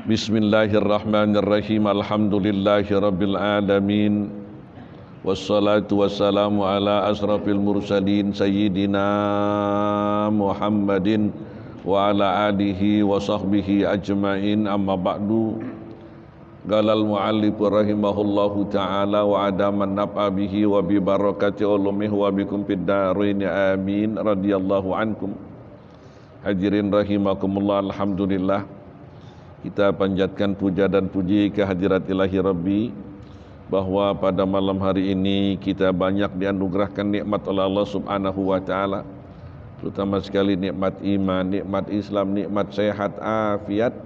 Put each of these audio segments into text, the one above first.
Bismillahirrahmanirrahim. Alhamdulillahirabbil alamin. Wassalatu wassalamu ala asrafil mursalin sayyidina Muhammadin wa ala alihi wa sahbihi ajma'in. Amma ba'du. Qalal mu'allif rahimahullahu ta'ala wa adaman naf'a bihi wa bi barakati ulumihi wa bikum fid dharain amin. Radhiyallahu ankum. Hadirin rahimakumullah. Alhamdulillah, kita panjatkan puja dan puji kehadirat ilahi Rabbi, bahwa pada malam hari ini kita banyak dianugerahkan nikmat oleh Allah subhanahu wa ta'ala, terutama sekali nikmat iman, nikmat Islam, nikmat sehat, afiat,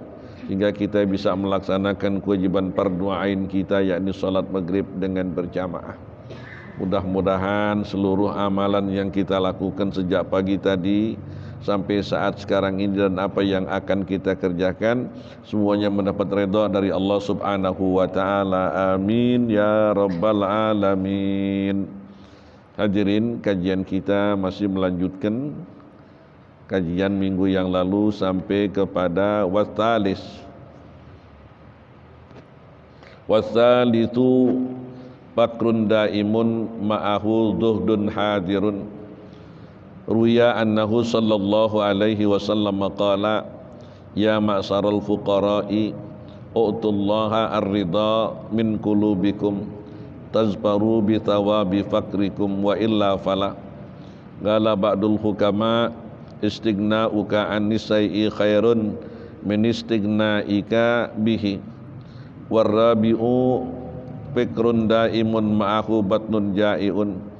hingga kita bisa melaksanakan kewajiban fardu ain kita, yakni salat maghrib dengan berjamaah. Mudah-mudahan seluruh amalan yang kita lakukan sejak pagi tadi sampai saat sekarang ini dan apa yang akan kita kerjakan, semuanya mendapat redha dari Allah subhanahu wa ta'ala. Amin ya rabbal alamin. Hadirin, kajian kita masih melanjutkan kajian minggu yang lalu sampai kepada wasalitu fakrun daimun ma'ahu zuhdun hadirun. Ruya annahu sallallahu alaihi wasallam qala ya ma'saral fuqara'i u'tullaha ar-ridha min qulubikum tazbaru bi thawabi fakrikum wa illa fala. Qala ba'dul hukama istighna'uka an nisai'i khairun min istighna'ika bihi. Warabi'u fikrun daimun ma'ahu batnun ja'iun.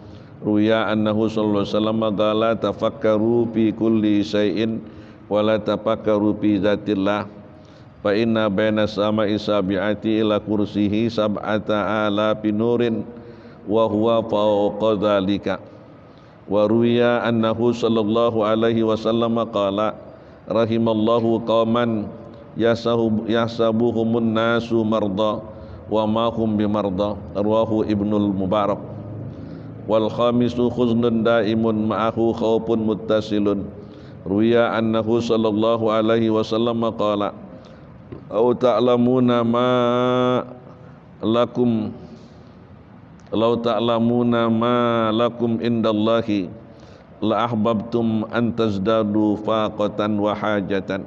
Ruya annahu sallallahu alaihi wasallam qala tafakkaru fi kulli syai'in wa la tafakkaru fi dzatillah fa inna baina sama'i sabi'ati ila kursihi sab'ata alafi nurin wa huwa fawqa dzalika. Wa ruya annahu sallallahu alaihi wasallam qala rahimallahu qauman yasabuhumun nasu marda wa ma hum bimarda. Rawahu Ibnul Mubarak. Wal khamisu khuznun daimun ma'ahu khawpun muttasilun. Ruya annahu sallallahu alaihi wasallam qala au ta'lamuna ma lakum law ta'lamuna ma lakum indallahi la ahbabtum an tazdadu faqatan wa hajatan.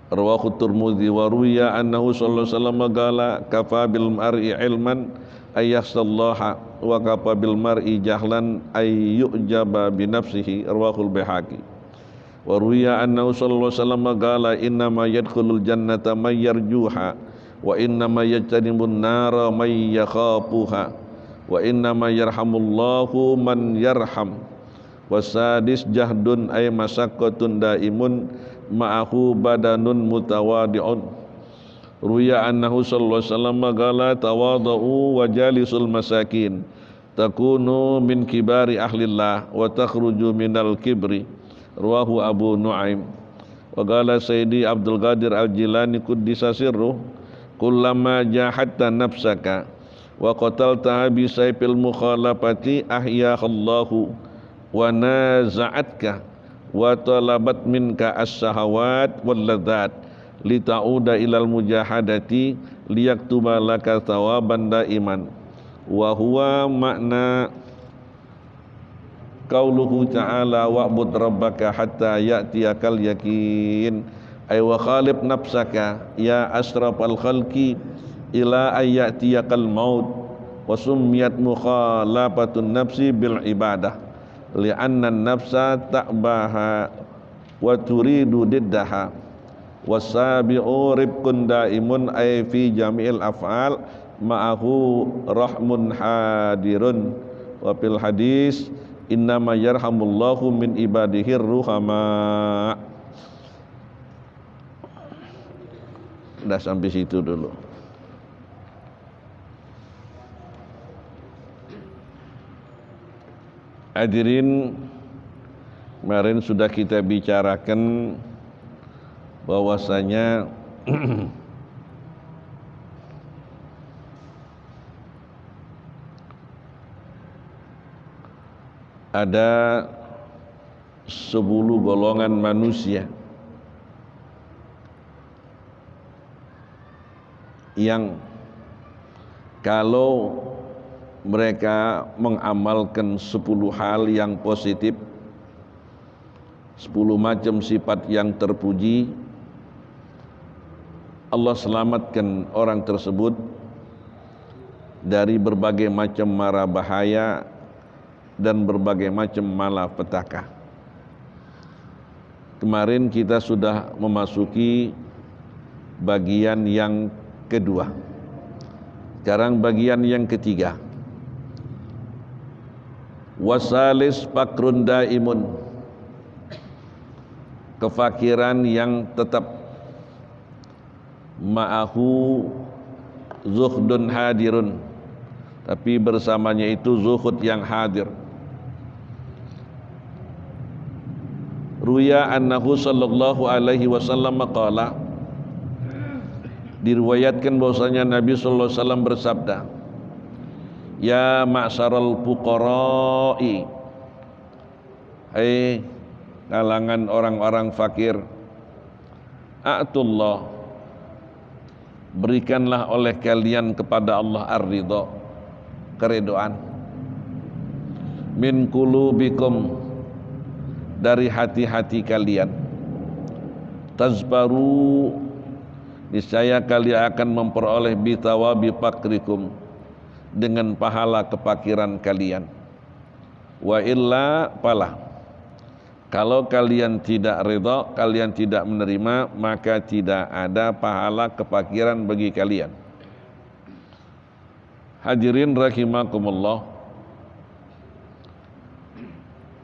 Rawahu Tirmidzi. Wa ruya annahu sallallahu alaihi wasallam qala kafa bil mar'i ilman ayyahsallaha wa kafa bil mar'i jahlan ay yu'jaba bi nafsihi. Rawahul Baihaqi. Wa ruya annahu sallallahu alaihi wasallam qala inna ma yadkhulul jannata may yarjuha wa inna ma yajtanibun nara may yakhafuha wa inna ma yarhamullahu man yarham. Wasadis jahdun ay masyaqqatun daimun ma'ahu badanun mutawadi'un. Ruya annahu sallallahu alaihi wasallam qala tawadhu wa jalisul masakin takunu min kibari ahlillah wa takhruju minal kibri. Rawahu Abu Nuaim. Wa qala Sayyidi Abdul Qadir Al-Jilani quddisa sirruh kullama jahadta nafsaka wa qatalta bi sayfil mukhalafati ahyahallahu wa naza'atka wa talabat minka as-shahawat wal ladzat lita'uda ilal mujahadati liyaktuba laka thawaban daiman. Wa huwa makna qauluhu ta'ala wa'bud rabbaka hatta ya'tiyakal yakin. Ay wa khalib nafsaka ya asrafal khalqi ila ayyatiyakal maut. Wa summiyat mukhalafatun nafsi bil ibadah li'anna nafsa ta'baha wa turidu diddaha. Wasabi'u ribkun daimun ay fi jami'il af'al ma'ahu rahmun hadirun. Wa fil hadis innama yarhamullahu min ibadihir ruhama. Dah sampai situ dulu. Hadirin, kemarin sudah kita bicarakan bahwasanya ada 10 golongan manusia yang kalau mereka mengamalkan 10 hal yang positif, 10 macam sifat yang terpuji, Allah selamatkan orang tersebut dari berbagai macam mara bahaya dan berbagai macam malapetaka. Kemarin kita sudah memasuki bagian yang kedua. Sekarang bagian yang ketiga. Wasalis fakrun daimun, kefakiran yang tetap, ma'ahu zuhdun hadirun, tapi bersamanya itu zuhud yang hadir. Ruya annahu sallallahu alaihi wasallam qala, diriwayatkan bahwasanya Nabi sallallahu alaihi wasallam bersabda, ya ma'syaral fuqara'i, hai kalangan orang-orang fakir, a'tullah, berikanlah oleh kalian kepada Allah ar-ridha, keridhaan, min qulubikum, dari hati-hati kalian, tazbaru, niscaya kalian akan memperoleh bitawabi fakrikum, dengan pahala kefakiran kalian. Wa illa falah, kalau kalian tidak ridha, kalian tidak menerima, maka tidak ada pahala kefakiran bagi kalian. Hadirin rahimakumullah,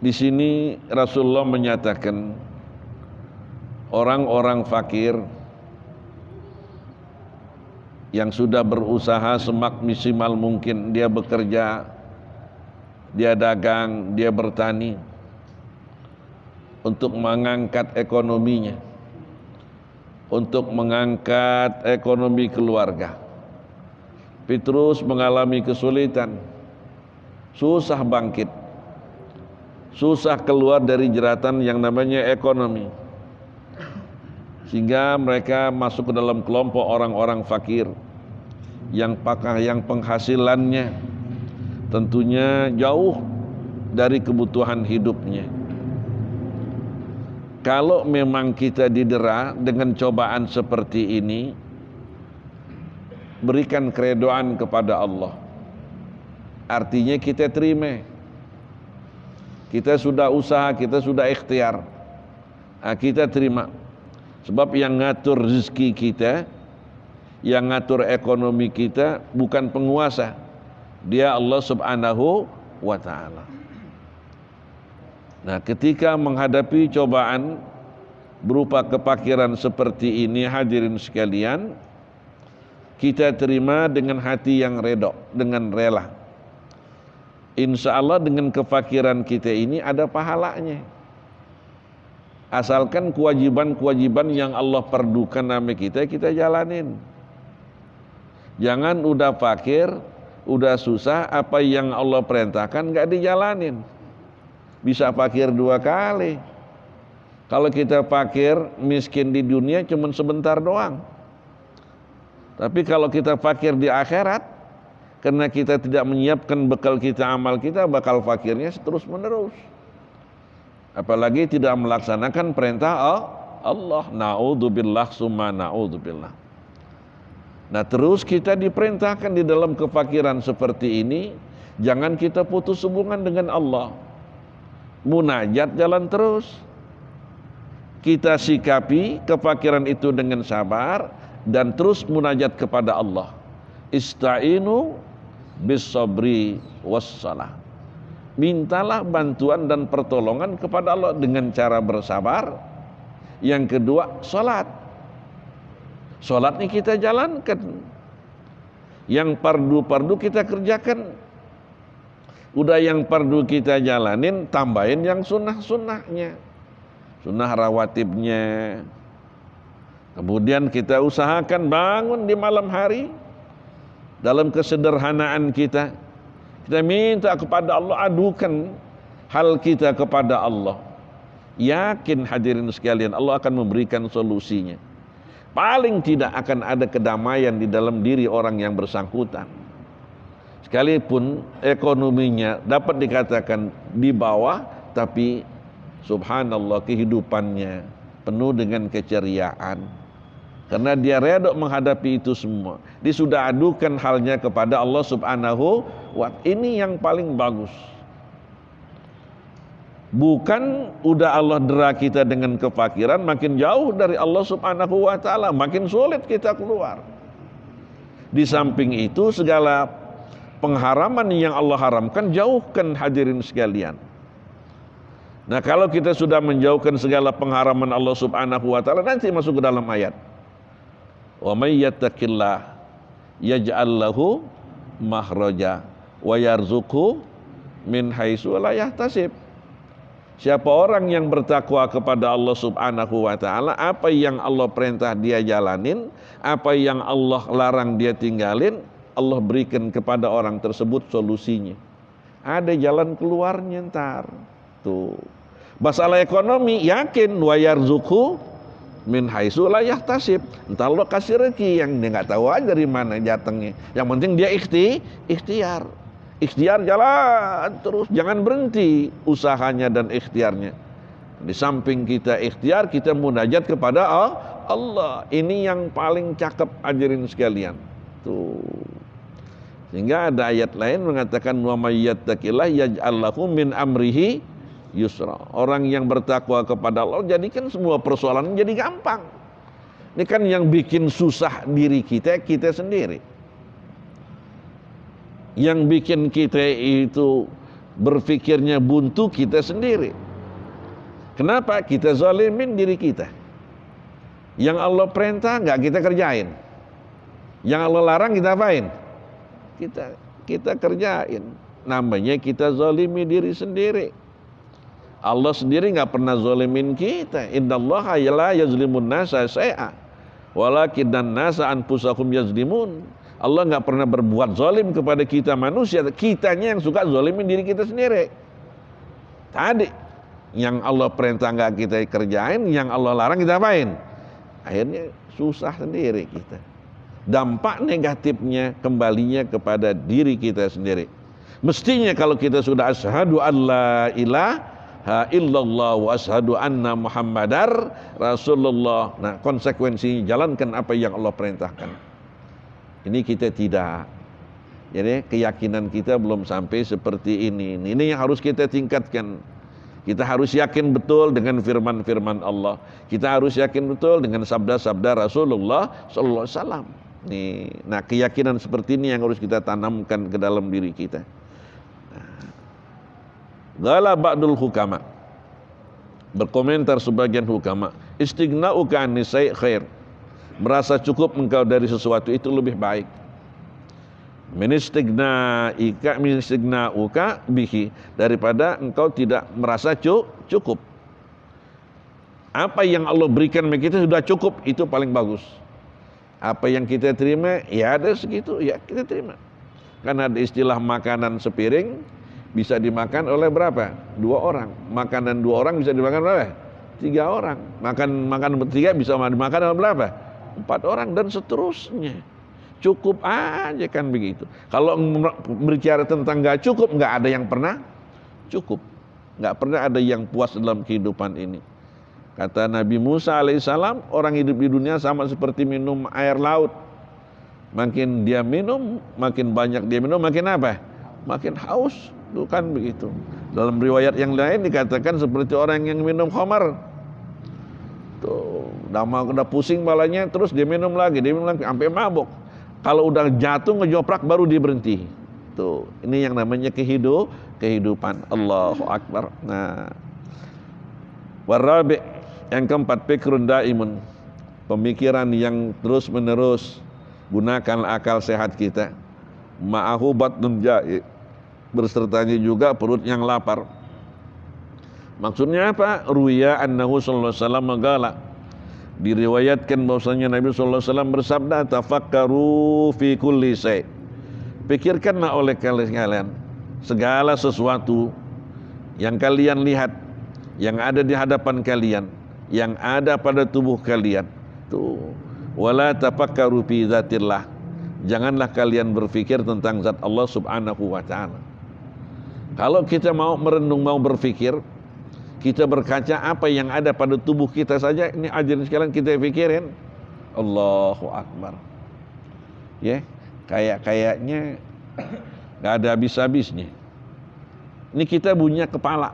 di sini Rasulullah menyatakan orang-orang fakir yang sudah berusaha semaksimal mungkin, dia bekerja, dia dagang, dia bertani untuk mengangkat ekonominya, untuk mengangkat ekonomi keluarga, tapi terus mengalami kesulitan, susah bangkit, susah keluar dari jeratan yang namanya ekonomi, sehingga mereka masuk ke dalam kelompok orang-orang fakir yang penghasilannya tentunya jauh dari kebutuhan hidupnya. Kalau memang kita didera dengan cobaan seperti ini, berikan keredoan kepada Allah. Artinya kita terima. Kita sudah usaha, kita sudah ikhtiar, kita terima. Sebab yang ngatur rezeki kita, yang ngatur ekonomi kita bukan penguasa, dia Allah subhanahu wa ta'ala. Nah, ketika menghadapi cobaan berupa kefakiran seperti ini, hadirin sekalian, kita terima dengan hati yang redha, dengan rela. Insya Allah dengan kefakiran kita ini ada pahalanya. Asalkan kewajiban-kewajiban yang Allah perdukan sama kita jalanin. Jangan udah fakir, udah susah, apa yang Allah perintahkan gak dijalanin. Bisa fakir 2 kali. Kalau kita fakir, miskin di dunia cuma sebentar doang. Tapi kalau kita fakir di akhirat, karena kita tidak menyiapkan bekal kita, amal kita, bakal fakirnya terus menerus. Apalagi tidak melaksanakan perintah Allah. Na'udzubillah summa na'udzubillah. Nah, terus kita diperintahkan di dalam kefakiran seperti ini, jangan kita putus hubungan dengan Allah. Munajat jalan terus. Kita sikapi kefakiran itu dengan sabar dan terus munajat kepada Allah. Ista'inu bis sabri wassalah. Mintalah bantuan dan pertolongan kepada Allah dengan cara bersabar. Yang kedua, salat. Salat ini kita jalankan. Yang fardu-fardu kita kerjakan. Udah yang fardu kita jalanin, tambahin yang sunnah-sunnahnya. Sunnah rawatibnya. Kemudian kita usahakan bangun di malam hari. Dalam kesederhanaan kita. Kita minta kepada Allah, adukan hal kita kepada Allah. Yakin hadirin sekalian, Allah akan memberikan solusinya. paling tidak akan ada kedamaian di dalam diri orang yang bersangkutan. Sekalipun ekonominya dapat dikatakan di bawah, tapi subhanallah kehidupannya penuh dengan keceriaan. Karena dia redha menghadapi itu semua. Dia sudah adukan halnya kepada Allah Subhanahu wa ta'ala. Ini yang paling bagus. Bukan udah Allah dera kita dengan kefakiran, makin jauh dari Allah Subhanahu wa ta'ala, makin sulit kita keluar. Di samping itu segala pengharaman yang Allah haramkan, jauhkan hadirin sekalian. Nah, kalau kita sudah menjauhkan segala pengharaman Allah Subhanahu wa ta'ala, nanti masuk ke dalam ayat. Wa may yattaqillah yaj'al lahu makhraja wa yarzuqhu min haitsu la yahtasib. Siapa orang yang bertakwa kepada Allah Subhanahu wa ta'ala, apa yang Allah perintah dia jalanin, apa yang Allah larang dia tinggalin, Allah berikan kepada orang tersebut solusinya. Ada jalan keluarnya ntar. Tuh. Masalah ekonomi, yakin wa yarzuqhu min haitsu la yahtasib. Entar Allah kasih rezeki yang dia nggak tahu aja dari mana datangnya. Yang penting dia ikhtiar. Ikhtiar jalan terus, jangan berhenti usahanya dan ikhtiarnya. Di samping kita ikhtiar, kita munajat kepada Allah. Ini yang paling cakep hadirin sekalian. Tuh. Sehingga ada ayat lain mengatakan wa may yattaqillah yaj'al lahu min amrihi yusra. Orang yang bertakwa kepada Allah, jadikan semua persoalan jadi gampang. Ini kan yang bikin susah diri kita sendiri. Yang bikin kita itu berpikirnya buntu kita sendiri. Kenapa? Kita zalimin diri kita. Yang Allah perintah nggak kita kerjain. Yang Allah larang kita apain? Kita kerjain. Namanya kita zalimi diri sendiri. Allah sendiri nggak pernah zalimin kita. Innallaha la yazlimun nasa syai'a walakinnan nasa anfusahum yazlimun. Allah nggak pernah berbuat zalim kepada kita manusia. Kitanya yang suka zalimin diri kita sendiri. Tadi yang Allah perintah nggak kita kerjain, yang Allah larang kita apain? Akhirnya susah sendiri kita. Dampak negatifnya kembalinya kepada diri kita sendiri. Mestinya kalau kita sudah asyhadu alla ilaha illallah wa asyhadu anna muhammadar rasulullah. Nah, konsekuensinya jalankan apa yang Allah perintahkan. Ini kita tidak. Jadi keyakinan kita belum sampai seperti ini. Ini yang harus kita tingkatkan. Kita harus yakin betul dengan firman-firman Allah. Kita harus yakin betul dengan sabda-sabda Rasulullah sallallahu alaihi wasallam. Nah, keyakinan seperti ini yang harus kita tanamkan ke dalam diri kita. Qala ba'dul hukama. Berkomentar sebagian hukama, istighna'uka an nisai' khair. Merasa cukup engkau dari sesuatu itu lebih baik. Ministighna'uka bihi, daripada engkau tidak merasa cukup. Apa yang Allah berikan bagi kita sudah cukup, itu paling bagus. Apa yang kita terima, ya ada segitu, ya kita terima. Karena ada istilah makanan sepiring bisa dimakan oleh berapa? 2 orang. Makanan 2 orang bisa dimakan oleh 3 orang. Makan bertiga bisa dimakan oleh berapa? 4 orang dan seterusnya. Cukup aja kan begitu. Kalau berbicara tentang nggak cukup, nggak ada yang pernah cukup. Nggak pernah ada yang puas dalam kehidupan ini. Kata Nabi Musa alaihissalam, orang hidup di dunia sama seperti minum air laut. Makin dia minum, makin banyak dia minum, makin apa? Makin haus. Itu kan begitu. Dalam riwayat yang lain dikatakan seperti orang yang minum khamar. Tuh, udah pusing balanya, terus dia minum lagi sampai mabuk. Kalau udah jatuh ngejoprak baru dia berhenti. Tuh, ini yang namanya kehidupan. Allahu Akbar. Nah, warabi, yang keempat, fikrun daimun, pemikiran yang terus menerus. Gunakan akal sehat kita. Ma'ahu batnun ja'i, bersertanya juga perut yang lapar. Maksudnya apa? Ruya annahu sallallahu alaihi wasallam qala, diriwayatkan bahwasanya Nabi sallallahu alaihi wasallam bersabda, tafakkaru fi kulli syai', pikirkanlah oleh kalian segala sesuatu yang kalian lihat, yang ada di hadapan kalian, yang ada pada tubuh kalian. Tuh, Wala tafakkaru fi dzatillah. Janganlah kalian berfikir tentang zat Allah Subhanahu wa taala. Kalau kita mau merenung, mau berfikir, kita berkaca apa yang ada pada tubuh kita saja, ini hadirin sekalian kita pikirin. Allahu Akbar. Ya, kayaknya nggak ada habis-habisnya. Ini kita punya kepala.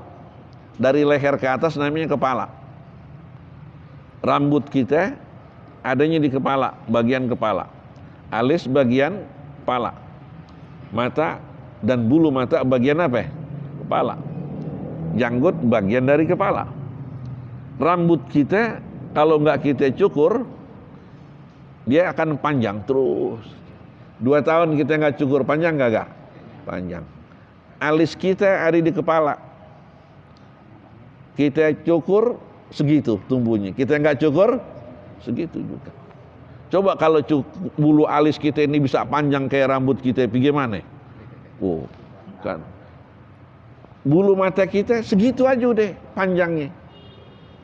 Dari leher ke atas namanya kepala. Rambut kita adanya di kepala, bagian kepala. Alis bagian kepala. Mata dan bulu mata bagian apa? Kepala. Janggut bagian dari kepala. Rambut kita kalau nggak kita cukur, dia akan panjang terus. 2 tahun kita nggak cukur, panjang nggak? Panjang. Alis kita ada di kepala. Kita cukur segitu tumbuhnya. Kita nggak cukur segitu juga. Coba kalau bulu alis kita ini bisa panjang kayak rambut kita, bagaimana? Oh, kan. Bulu mata kita segitu aja deh panjangnya.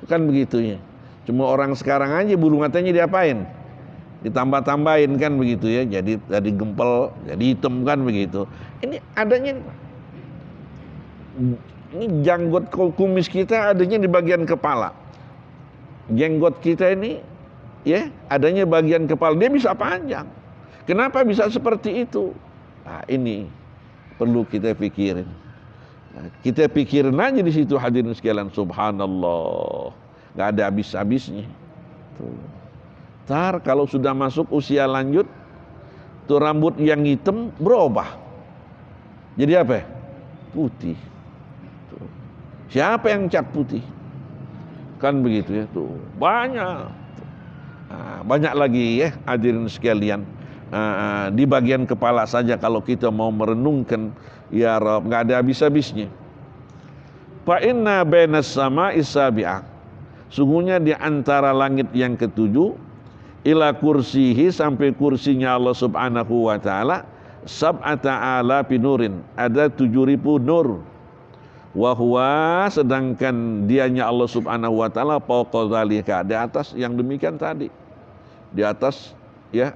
Kan begitunya. Cuma orang sekarang aja bulu matanya diapain? Ditambah-tambahin kan begitu ya. Jadi gempel, jadi hitam kan begitu. Ini adanya, ini janggut kumis kita adanya di bagian kepala. Jenggot kita ini ya adanya bagian kepala, dia bisa panjang. Kenapa bisa seperti itu? Nah, ini perlu kita pikirin. Nah, kita pikirin aja di situ hadirin sekalian, subhanallah, nggak ada habis-habisnya. Tuh. Ntar kalau sudah masuk usia lanjut, tuh rambut yang hitam berubah jadi apa? Putih. Tuh. Siapa yang cat putih? Kan begitu ya, tuh banyak. Banyak lagi ya hadirin sekalian. Di bagian kepala saja kalau kita mau merenungkan, ya Rabb, nggak ada habis-habisnya. Fa inna bainas sama'i sabi'ah. Sungguhnya di antara langit yang ketujuh, ila kursihi, sampai kursinya Allah Subhanahu wa taala, sab'ata alafi nurin, ada 7.000 nur. Wa huwa, sedangkan dianya Allah Subhanahu wa taala fawqa dzalika, di atas yang demikian tadi. Di atas ya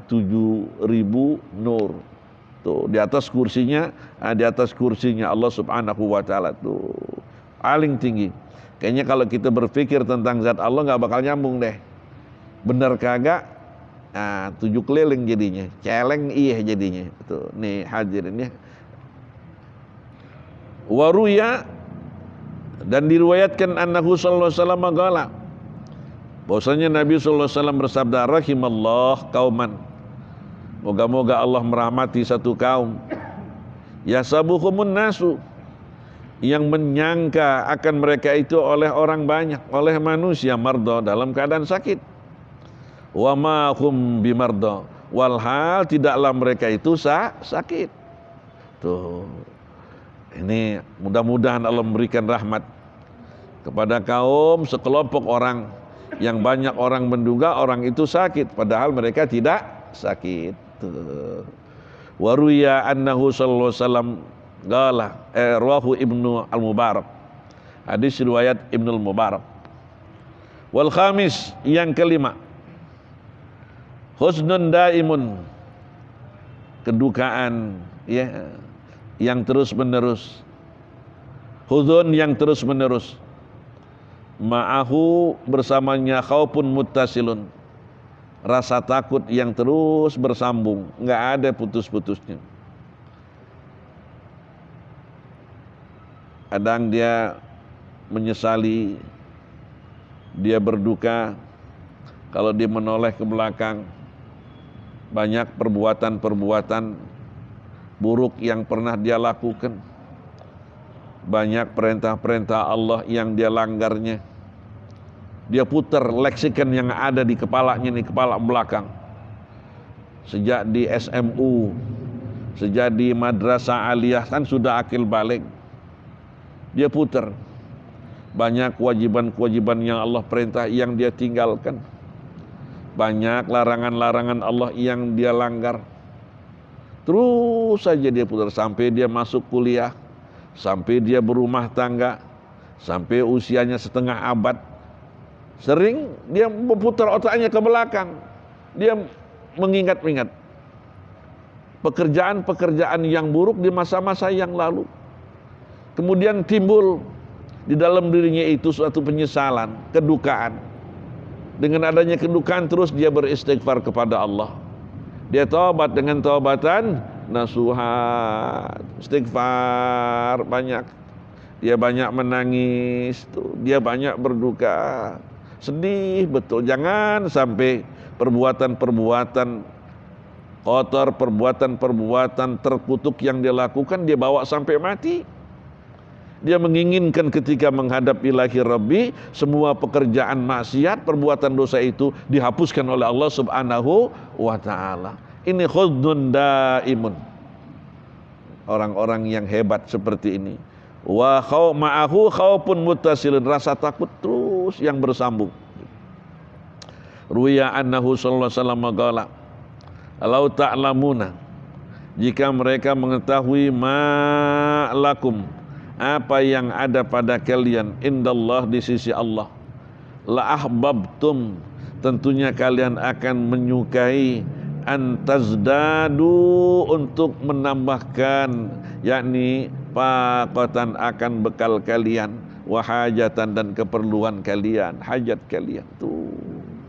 7.000 nur. Tuh, di atas kursinya, di atas kursinya Allah Subhanahu wa taala tuh paling tinggi. Kayaknya kalau kita berpikir tentang zat Allah nggak bakal nyambung deh. Bener kagak? 7 keliling jadinya, celeng iya jadinya. Tuh, nih hadirin ya. Waruya, dan diriwayatkan annahu sallallahu alaihi wasallam qala, bahwasanya Nabi sallallahu alaihi wasallam bersabda, rahimallah kauman, moga-moga Allah merahmati satu kaum, yasabuhumun nasu, yang menyangka akan mereka itu oleh orang banyak, oleh manusia, mardo, dalam keadaan sakit, wa ma hum bimardo, walhal tidaklah mereka itu sakit. Tuh, ini mudah-mudahan Allah memberikan rahmat kepada kaum sekelompok orang yang banyak orang menduga orang itu sakit padahal mereka tidak sakit. Waruya annahu sallallahu alaihi wasallam qala, rawahu Ibnu Al-Mubarak, hadis riwayat Ibnu Al-Mubarak. Wal khamis, yang kelima, husnun daimun, kedukaan ya yang terus menerus, huzun yang terus menerus, ma'ahu, bersamanya, khaufun muttasilun, rasa takut yang terus bersambung, nggak ada putus-putusnya. Kadang dia menyesali, dia berduka kalau dia menoleh ke belakang, banyak perbuatan-perbuatan buruk yang pernah dia lakukan, banyak perintah-perintah Allah yang dia langgarnya. Dia putar leksikan yang ada di kepalanya, di kepala belakang, sejak di SMU, sejak di madrasah aliyah, kan sudah akil balik. Dia putar banyak kewajiban-kewajiban yang Allah perintah yang dia tinggalkan, banyak larangan-larangan Allah yang dia langgar. Terus saja dia putar sampai dia masuk kuliah, sampai dia berumah tangga, sampai usianya setengah abad. Sering dia memutar otaknya ke belakang. dia mengingat-ingat pekerjaan-pekerjaan yang buruk di masa-masa yang lalu. Kemudian timbul di dalam dirinya itu suatu penyesalan, kedukaan. Dengan adanya kedukaan terus dia beristighfar kepada Allah. Dia taubat dengan taubatan nasuhat, istighfar banyak. Dia banyak menangis, dia banyak berduka, sedih betul. Jangan sampai perbuatan-perbuatan kotor, perbuatan-perbuatan terkutuk yang dia lakukan dia bawa sampai mati. Dia menginginkan ketika menghadap ilahi Rabbi, semua pekerjaan maksiat, perbuatan dosa itu dihapuskan oleh Allah subhanahu wa ta'ala. Ini khudnun daimun. Orang-orang yang hebat seperti ini. Wa ma'ahu khawpun muttasilun, rasa takut terus yang bersambung. Ruya annahu sallallahu alaihi wasallam qala, "Alau ta'lamuna," jika mereka mengetahui ma'lakum, apa yang ada pada kalian indallah, di sisi Allah, la ahbabtum, tentunya kalian akan menyukai, antazdadu, untuk menambahkan, yakni faqatan, akan bekal kalian, wahajatan, dan keperluan kalian, hajat kalian tuh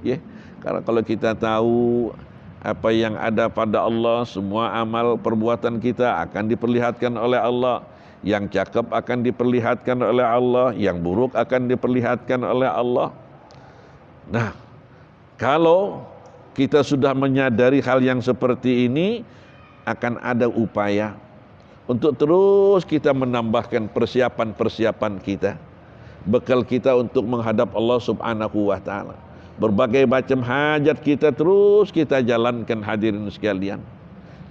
ya. Karena kalau kita tahu apa yang ada pada Allah, semua amal perbuatan kita akan diperlihatkan oleh Allah. Yang cakep akan diperlihatkan oleh Allah, yang buruk akan diperlihatkan oleh Allah. Nah, kalau kita sudah menyadari hal yang seperti ini, akan ada upaya untuk terus kita menambahkan persiapan-persiapan kita, bekal kita untuk menghadap Allah subhanahu wa ta'ala. Berbagai macam hajat kita terus kita jalankan, hadirin sekalian.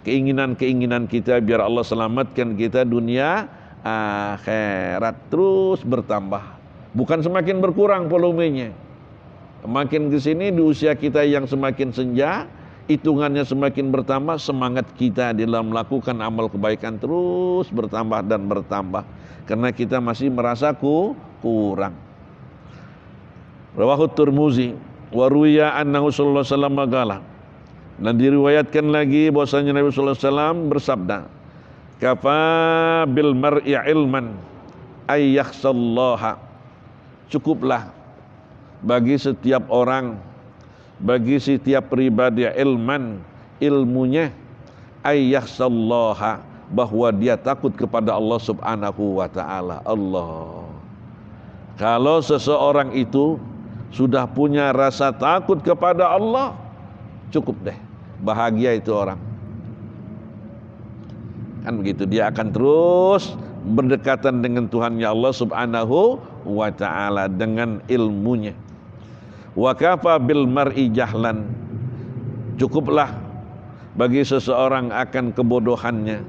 Keinginan-keinginan kita biar Allah selamatkan kita dunia akhirat terus bertambah, bukan semakin berkurang volumenya. Makin ke sini di usia kita yang semakin senja, hitungannya semakin bertambah, semangat kita dalam melakukan amal kebaikan terus bertambah dan bertambah, karena kita masih merasa kurang. Rawahu Tirmizi wa ruwiya annahu sallallahu alaihi wasallam qala, dan diriwayatkan lagi bahwasanya Nabi sallallahu alaihi wasallam bersabda, kafa bil mar'i ilman ay yakhsallaha, cukuplah bagi setiap orang, bagi setiap pribadi, ilman, ilmunya, ay yakhsallaha, bahwa dia takut kepada Allah subhanahu wa ta'ala. Allah, kalau seseorang itu sudah punya rasa takut kepada Allah, cukup deh, bahagia itu orang. Kan begitu, dia akan terus berdekatan dengan Tuhannya Allah subhanahu wa ta'ala dengan ilmunya. Wa kafa bil mar'i jahlan, cukuplah bagi seseorang akan kebodohannya,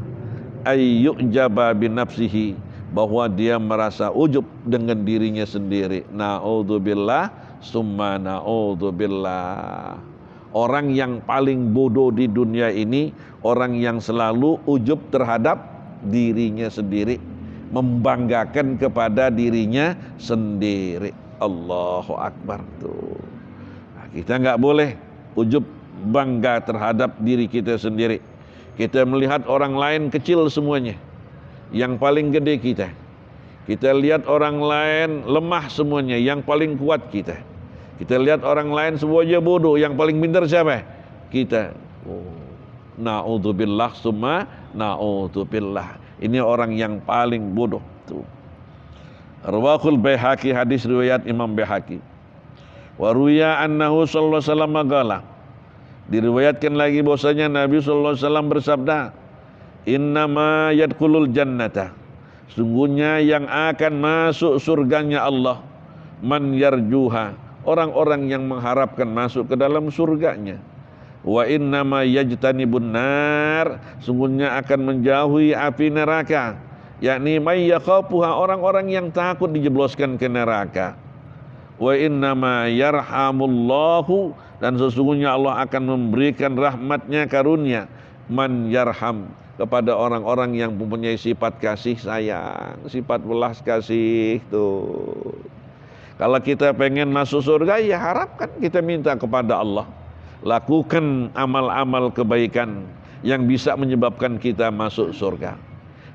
ay yu'jaba bi nafsihi, bahwa dia merasa ujub dengan dirinya sendiri. Na'udzubillah summa na'udzubillah. Orang yang paling bodoh di dunia ini orang yang selalu ujub terhadap dirinya sendiri, membanggakan kepada dirinya sendiri. Allahu Akbar tuh. Nah, kita nggak boleh ujub, bangga terhadap diri kita sendiri. Kita melihat orang lain kecil semuanya, yang paling gede kita. Kita lihat orang lain lemah semuanya, yang paling kuat kita. Kita lihat orang lain semuanya bodoh, yang paling pintar siapa? Kita. Na'udzubillah summa na'udzubillah. Ini orang yang paling bodoh tuh. Rawahul Baihaqi, hadis riwayat Imam Baihaqi. Wa ruya annahu sallallahu alaihi wasallam qala, diriwayatkan lagi bahwasanya Nabi sallallahu alaihi wasallam bersabda, innama yadkhulul jannata, sungguhnya yang akan masuk surganya Allah, man yarjuha, orang-orang yang mengharapkan masuk ke dalam surganya. Wa innama yajtanibun nar, sungguhnya akan menjauhi api neraka, yakni may yakhafuha, orang-orang yang takut dijebloskan ke neraka. Wa innama yarhamullahu, dan sesungguhnya Allah akan memberikan rahmatnya, karunia, man yarham, kepada orang-orang yang mempunyai sifat kasih sayang, sifat belas kasih tuh. Kalau kita pengen masuk surga, ya harapkan, kita minta kepada Allah. lakukan amal-amal kebaikan yang bisa menyebabkan kita masuk surga.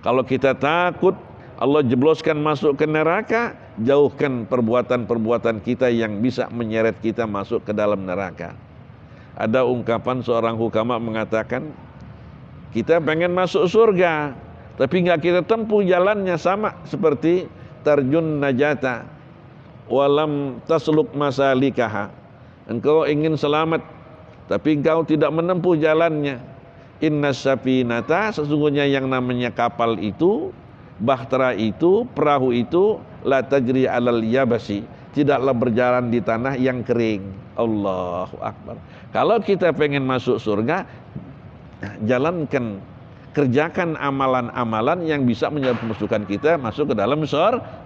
Kalau kita takut Allah jebloskan masuk ke neraka, jauhkan perbuatan-perbuatan kita yang bisa menyeret kita masuk ke dalam neraka. Ada ungkapan seorang hukama mengatakan, kita pengen masuk surga, tapi nggak kita tempuh jalannya, sama seperti tarjun najata walam tasluk masalikaha. Engkau ingin selamat, tapi engkau tidak menempuh jalannya. Inna safinata, sesungguhnya yang namanya kapal itu, bahtera itu, perahu itu, la tajri alal yabasi, tidaklah berjalan di tanah yang kering. Allahu Akbar. Kalau kita pengen masuk surga, jalankan, kerjakan amalan-amalan yang bisa memasukkan kita masuk ke dalam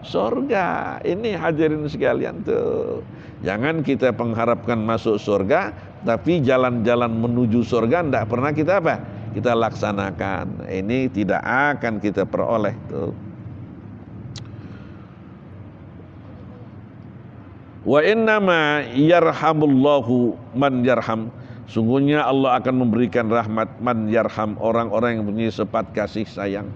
surga. Ini hadirin sekalian tuh. Jangan kita mengharapkan masuk surga, tapi jalan-jalan menuju surga tidak pernah kita apa? Kita laksanakan. Ini tidak akan kita peroleh tuh. Wa innama yarhamullahu man yarham. Sungguhnya Allah akan memberikan rahmat man yarham, orang-orang yang punya sifat kasih sayang.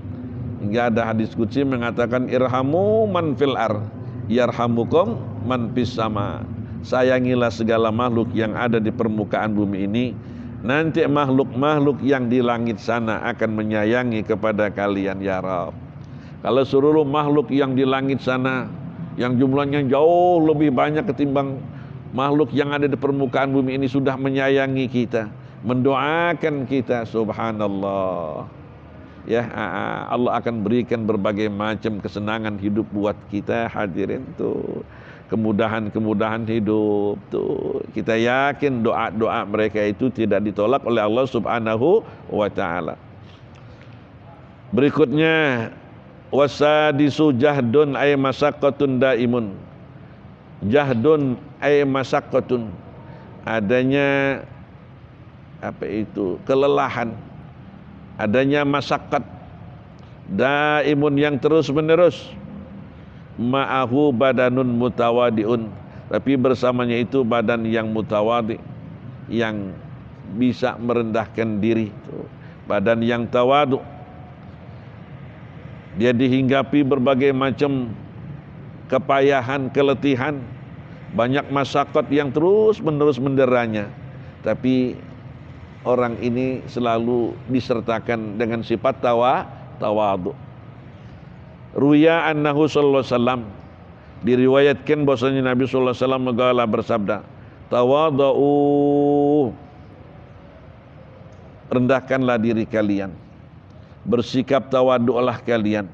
Hingga ada hadis qudsi mengatakan irhamu man fil ar yarhamukum man fis sama. Sayangilah segala makhluk yang ada di permukaan bumi ini, nanti makhluk-makhluk yang di langit sana akan menyayangi kepada kalian ya Rabb. Kalau seluruh makhluk yang di langit sana yang jumlahnya jauh lebih banyak ketimbang makhluk yang ada di permukaan bumi ini sudah menyayangi kita, mendoakan kita, subhanallah. Ya, Allah akan berikan berbagai macam kesenangan hidup buat kita, hadirin tuh. Kemudahan-kemudahan hidup tuh. Kita yakin doa-doa mereka itu tidak ditolak oleh Allah Subhanahu wa taala. Berikutnya, wasadisu jahdun ay masyaqqatun daimun. Jahdun ay masyaqqatun, adanya apa itu? Kelelahan. Adanya masyaqqat daimun yang terus-menerus. Ma'ahu badanun mutawadiun, tapi bersamanya itu badan yang mutawadi, yang bisa merendahkan diri, badan yang tawadu. Dia dihinggapi berbagai macam kepayahan, keletihan, banyak masyaqqat yang terus-menerus menderanya, tapi orang ini selalu disertakan dengan sifat tawadu. Ruya annahu sallallahu alaihi wasallam, diriwayatkan bahwasanya Nabi sallallahu alaihi wasallam bersabda, tawadhu, rendahkanlah diri kalian, bersikap tawadhu'lah kalian,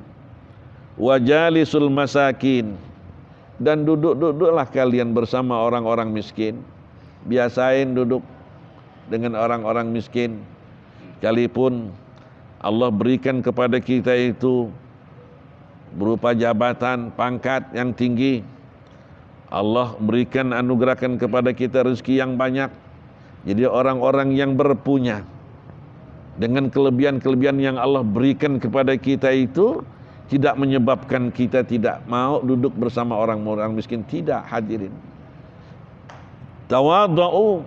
wajalisul masakin, dan duduk-duduklah kalian bersama orang-orang miskin. Biasain duduk dengan orang-orang miskin, sekalipun Allah berikan kepada kita itu berupa jabatan, pangkat yang tinggi, Allah berikan, anugerahkan kepada kita rezeki yang banyak. Jadi orang-orang yang berpunya dengan kelebihan-kelebihan yang Allah berikan kepada kita itu tidak menyebabkan kita tidak mau duduk bersama orang-orang miskin. Tidak, hadirin. Tawadhu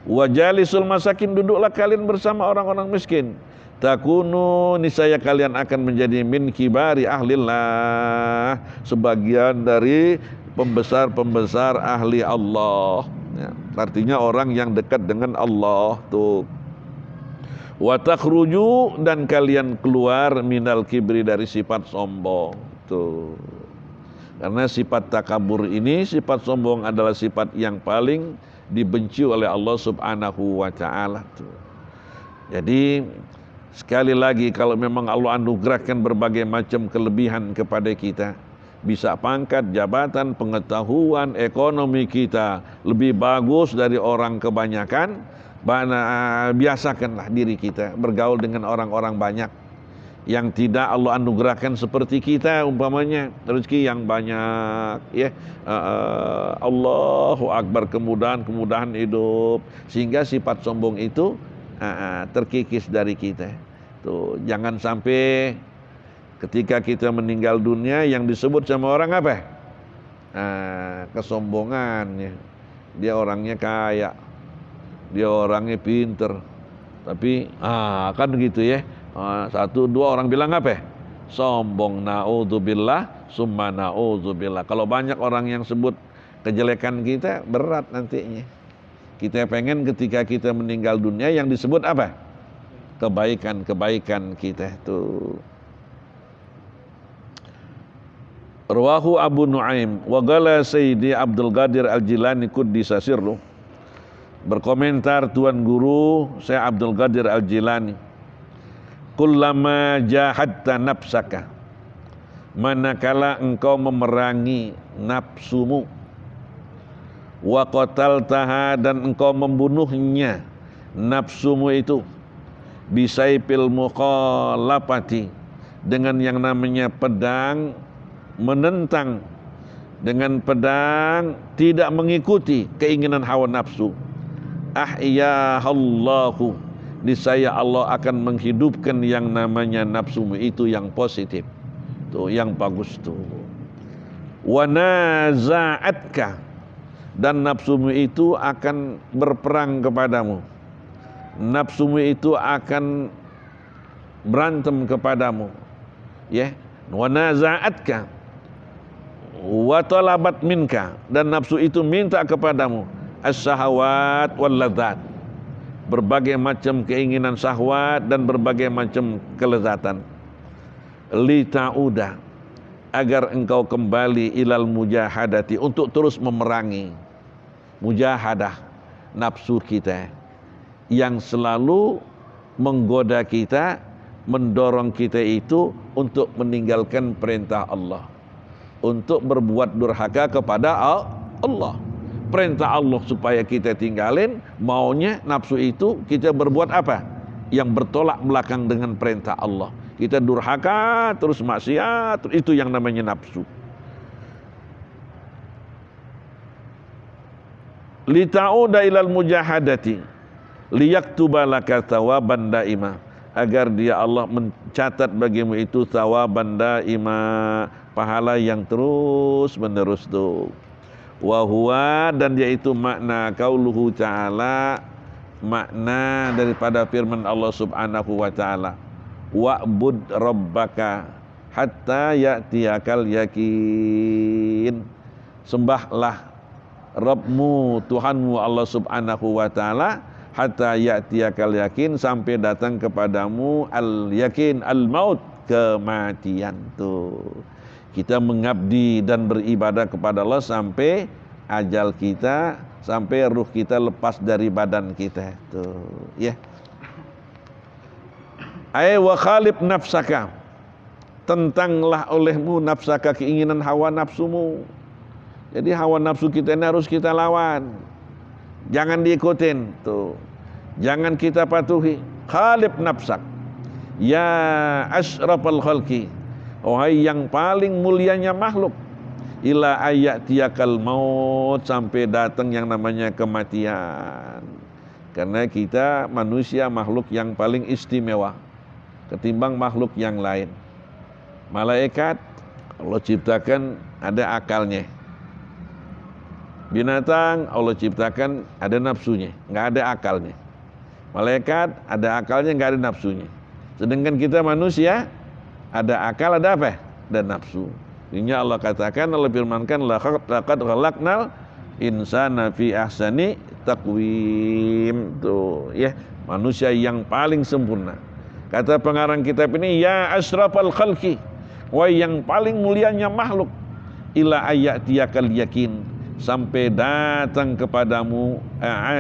wajalisul masakin, duduklah kalian bersama orang-orang miskin. Takunu, niscaya kalian akan menjadi min kibari ahlillah, sebagian dari pembesar-pembesar ahli Allah. Ya, artinya orang yang dekat dengan Allah tuh. Wa takhruju, dan kalian keluar minal kibri, dari sifat sombong tuh. Karena sifat takabur ini, sifat sombong adalah sifat yang paling dibenci oleh Allah Subhanahu wa taala tuh. Jadi sekali lagi, kalau memang Allah anugerahkan berbagai macam kelebihan kepada kita, bisa pangkat, jabatan, pengetahuan, ekonomi kita lebih bagus dari orang kebanyakan, biasakanlah diri kita bergaul dengan orang-orang banyak yang tidak Allah anugerahkan seperti kita, umpamanya rezeki yang banyak, ya, Allahu Akbar, kemudahan-kemudahan hidup, sehingga sifat sombong itu terkikis dari kita. Tuh, jangan sampai ketika kita meninggal dunia yang disebut sama orang apa? Kesombongannya. Dia orangnya kaya, dia orangnya pinter, tapi kan gitu ya. Satu dua orang bilang apa? Sombong, naudzubillah, summa naudzubillah. Kalau banyak orang yang sebut kejelekan kita, berat nantinya. Kita pengen ketika kita meninggal dunia yang disebut apa? Kebaikan-kebaikan kita tuh. Rawahu Abu Nuaim wa qala Sayyidi Abdul Qadir Al-Jilani Quddisa sirruh. Berkomentar Tuan Guru saya Abdul Qadir Al-Jilani, kullama jahadta nafsaka, manakala engkau memerangi nafsumu, wa qataltaha, dan engkau membunuhnya nafsumu itu, bisaifil mukhalafati, dengan yang namanya pedang menentang, dengan pedang tidak mengikuti keinginan hawa nafsu, ahyahallahu, niscaya Allah akan menghidupkan yang namanya nafsumu itu yang positif tuh, yang bagus tuh. Wa naza'atka, dan nafsumu itu akan berperang kepadamu, nafsumu itu akan berantem kepadamu, ya. Wa naza'atka wa talabat minka, dan nafsu itu minta kepadamu as-syahawat wal ladzat, berbagai macam keinginan syahwat dan berbagai macam kelezatan. Li ta'uda, agar engkau kembali ilal mujahadati, untuk terus memerangi mujahadah nafsu kita yang selalu menggoda kita, mendorong kita itu untuk meninggalkan perintah Allah, untuk berbuat durhaka kepada Allah. Perintah Allah supaya kita tinggalin, maunya nafsu itu kita berbuat apa? Yang bertolak belakang dengan perintah Allah. Kita durhaka, terus maksiat, itu yang namanya nafsu. Lita'uda ilal mujahadati liyaktuba laka thawaban daima, agar dia Allah mencatat bagimu itu thawaban daima, pahala yang terus menerus tuh. Wa huwa, dan yaitu makna qauluhu ta'ala, makna daripada firman Allah subhanahu wa ta'ala, wa'bud rabbaka hatta ya'tiyakal yakin, sembahlah Rabbmu, Tuhanmu Allah subhanahu wa ta'ala, hatta ya'tiyakal yakin, sampai datang kepadamu al-yakin, al-maut, kematian tuh. Kita mengabdi dan beribadah kepada Allah sampai ajal kita, sampai ruh kita lepas dari badan kita tuh, ya. Ay wa khalif nafsaka, tentanglah olehmu nafsaka, keinginan hawa nafsumu. Jadi hawa nafsu kita ini harus kita lawan, jangan diikutin tuh, jangan kita patuhi. Khalif nafsak ya asyrafal khalqi, wahai yang paling mulianya makhluk, ila ayatiyakal maut, sampai datang yang namanya kematian. Karena kita manusia makhluk yang paling istimewa ketimbang makhluk yang lain. Malaikat Allah ciptakan ada akalnya, binatang Allah ciptakan ada nafsunya, nggak ada akalnya. Malaikat ada akalnya, nggak ada nafsunya. Sedangkan kita manusia ada akal, ada apa? Ada nafsu. Ini Allah katakan, Allah firmankan, laqad khalaqnal insana fi ahsani taqwim tuh, ya, manusia yang paling sempurna. Kata pengarang kitab ini, ya asyrafal khalqi, wahai yang paling mulianya makhluk, ila ayatiyakal yakin, sampai datang kepadamu,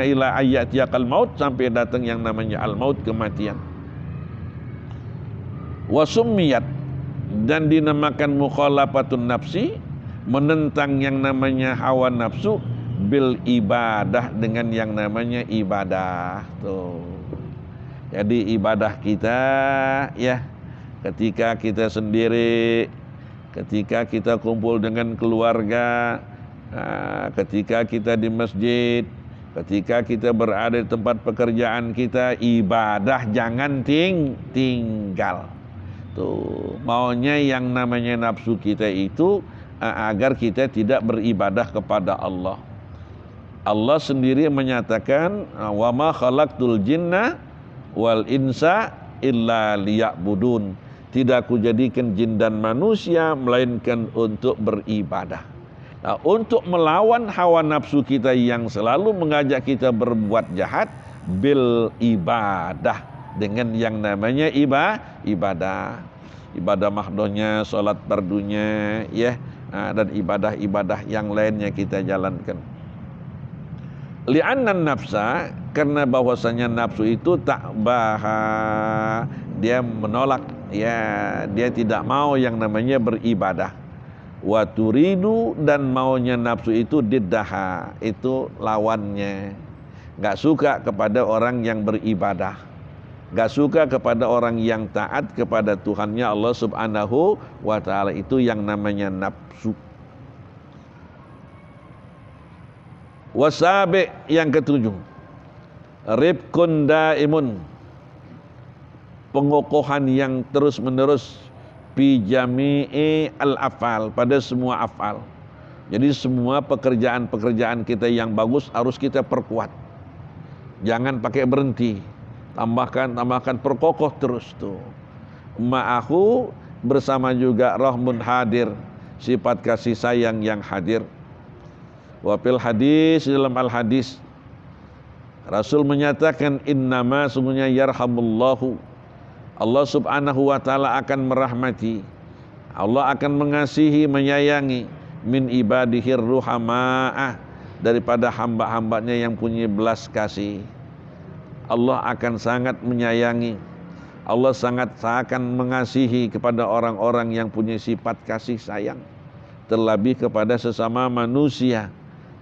ila ayatiyakal maut, sampai datang yang namanya al-maut, kematian. Wasumiyat, dan dinamakan mukhalafatun nafsi, menentang yang namanya hawa nafsu, bil ibadah, dengan yang namanya ibadah tuh. Jadi ibadah kita, ya, ketika kita sendiri, ketika kita kumpul dengan keluarga, ketika kita di masjid, ketika kita berada di tempat pekerjaan kita, ibadah jangan tinggal. Tuh, maunya yang namanya nafsu kita itu agar kita tidak beribadah kepada Allah. Allah sendiri menyatakan wa ma khalaqtul jinna wal insa illa liya'budun. Tidak kujadikan jin dan manusia melainkan untuk beribadah. Nah, untuk melawan hawa nafsu kita yang selalu mengajak kita berbuat jahat, bil ibadah, dengan yang namanya ibadah. Ibadah mahdohnya, sholat fardunya, ya, dan ibadah-ibadah yang lainnya kita jalankan. Li'anna nafsa, karena bahwasanya nafsu itu tak baha, dia menolak, ya, dia tidak mau yang namanya beribadah. Wa turidu, dan maunya nafsu itu diddaha, itu lawannya. Gak suka kepada orang yang beribadah, gak suka kepada orang yang taat kepada Tuhannya Allah subhanahu wa ta'ala. Itu yang namanya nafsu. Wasabi, yang ketujuh, rifqun daimun, pengokohan yang terus menerus, fi jami'i al-afal, pada semua afal. Jadi semua pekerjaan-pekerjaan kita yang bagus harus kita perkuat, jangan pakai berhenti, tambahkan, perkokoh terus tuh. Ma'ahu, bersama juga rahmun hadir, sifat kasih sayang yang hadir. Wa fil hadis, dalam al hadis Rasul menyatakan, innama, sungguhnya, yarhamullahu, Allah subhanahu wa ta'ala akan merahmati, Allah akan mengasihi, menyayangi, min ibadihir ruhama'ah, daripada hamba-hambanya yang punya belas kasih. Allah akan sangat menyayangi, Allah sangat akan mengasihi kepada orang-orang yang punya sifat kasih sayang, terlebih kepada sesama manusia,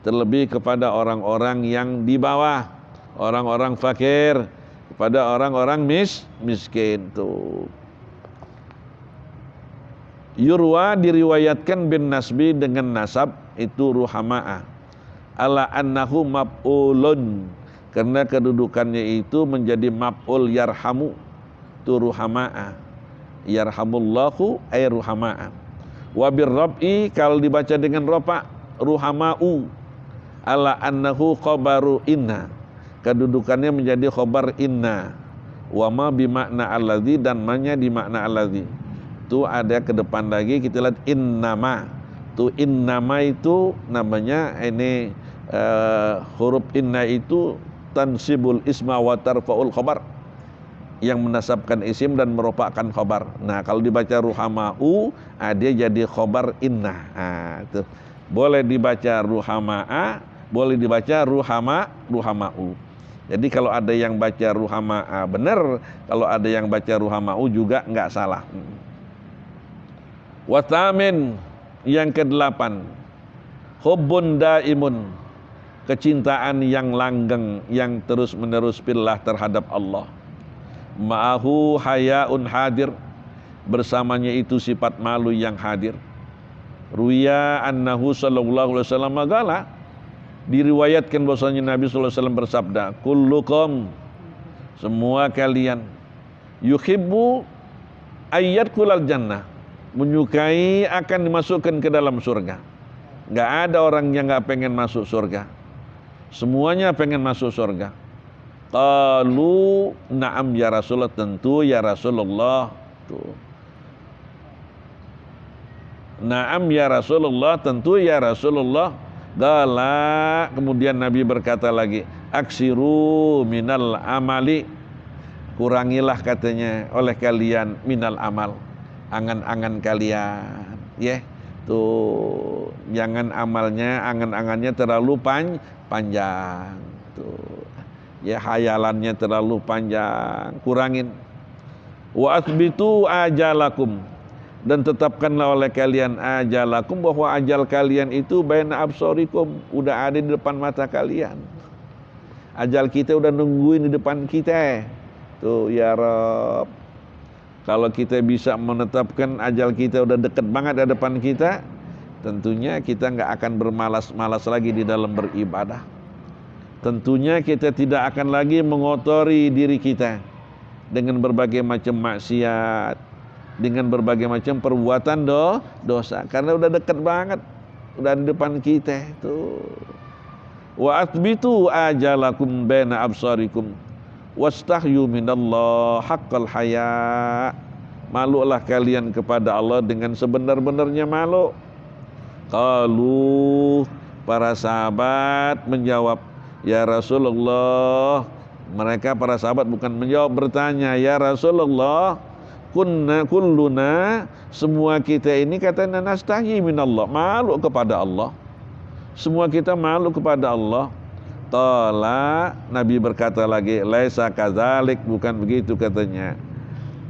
terlebih kepada orang-orang yang di bawah, orang-orang fakir, kepada orang-orang miskin tuh. Yurwa, diriwayatkan bin nasbi, dengan nasab, itu ruhama'ah, ala annahu maf'ulun, karena kedudukannya itu menjadi maf'ul yarhamu, itu ruhama'ah, yarhamullahu ay ruhama'ah. Wa birrab'i, kalau dibaca dengan rofa, ruhama'u, ala annahu khabaru inna, kedudukannya menjadi khobar inna. Wa ma bimakna alladzi, dan ma-nya di makna alladzi. Itu ada ke depan lagi, kita lihat innama. Tuh innama itu namanya ini huruf inna itu tansibul isma wa tarfa'ul khobar, yang menasabkan isim dan merofakkan khobar. Nah, kalau dibaca ruhama'u, dia jadi khobar inna. Itu boleh dibaca ruhama'a, boleh dibaca ruhama'u. Jadi kalau ada yang baca ruhama'a benar, kalau ada yang baca ruhama'u juga enggak salah. Watamin, yang ke-8, hubbun daimun, kecintaan yang langgeng, yang terus menerus fillah, terhadap Allah. Ma'ahu hayaun hadir, bersamanya itu sifat malu yang hadir. Ruya annahu sallallahu alaihi wasallam qala, diriwayatkan bahwasanya Nabi sallallahu alaihi wasallam bersabda, kullukum, semua kalian, yuhibbu ayyadkhulal jannah, menyukai akan dimasukkan ke dalam surga. Enggak ada orang yang enggak pengen masuk surga, semuanya pengen masuk surga. Qalu na'am ya Rasulullah, tentu ya Rasulullah. Tuh. Na'am ya Rasulullah, tentu ya Rasulullah. Gala, kemudian Nabi berkata lagi, aksiru minal amali, kurangilah katanya oleh kalian minal amal, angan-angan kalian, ya. Tuh, jangan amalnya, angan-angannya terlalu panjang. Tuh. Ya, hayalannya terlalu panjang, kurangin. Wa athbitu ajalakum, dan tetapkanlah oleh kalian ajalakum, bahwa ajal kalian itu baina absorikum, udah ada di depan mata kalian. Ajal kita udah nungguin di depan kita. Tuh ya Rabb, kalau kita bisa menetapkan ajal kita udah deket banget di depan kita, tentunya kita nggak akan bermalas-malas lagi di dalam beribadah. Tentunya kita tidak akan lagi mengotori diri kita dengan berbagai macam maksiat, dengan berbagai macam perbuatan dosa, karena udah dekat banget, udah di depan kita tuh. Wa athbitu ajalakum baina absarikum wastahyu minallah haqqal haya. Malulah kalian kepada Allah dengan sebenar-benarnya malu. Qalu, para sahabat menjawab, ya Rasulullah. Mereka para sahabat bukan menjawab, bertanya, ya Rasulullah, kulluna, semua kita ini katanya nastahyi minallah, malu kepada Allah. Semua kita malu kepada Allah. Qala, Nabi berkata lagi, laisa kadzalik, bukan begitu katanya.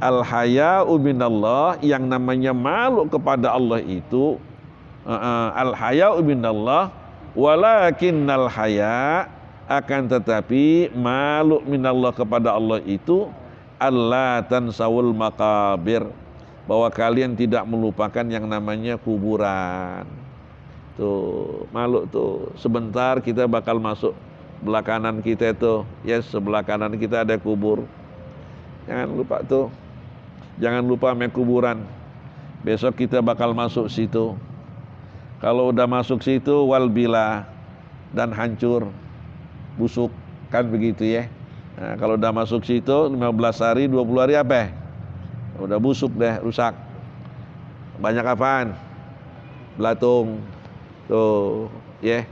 Al haya'u minallah, yang namanya malu kepada Allah itu al haya'u minallah, walakinnal haya', akan tetapi malu minallah kepada Allah itu Allah tansawul maqabir, bahwa kalian tidak melupakan yang namanya kuburan. Tuh, malu tuh. Sebentar kita bakal masuk belah kanan kita itu, yes, sebelah kanan kita ada kubur. Jangan lupa tuh. Jangan lupa sama kuburan. Besok kita bakal masuk situ. Kalau udah masuk situ, walbila, dan hancur, busuk, kan begitu ya. Nah, kalau udah masuk situ 15 hari, 20 hari apa? Udah busuk deh, rusak. Banyak apaan? Belatung. Tuh, ya.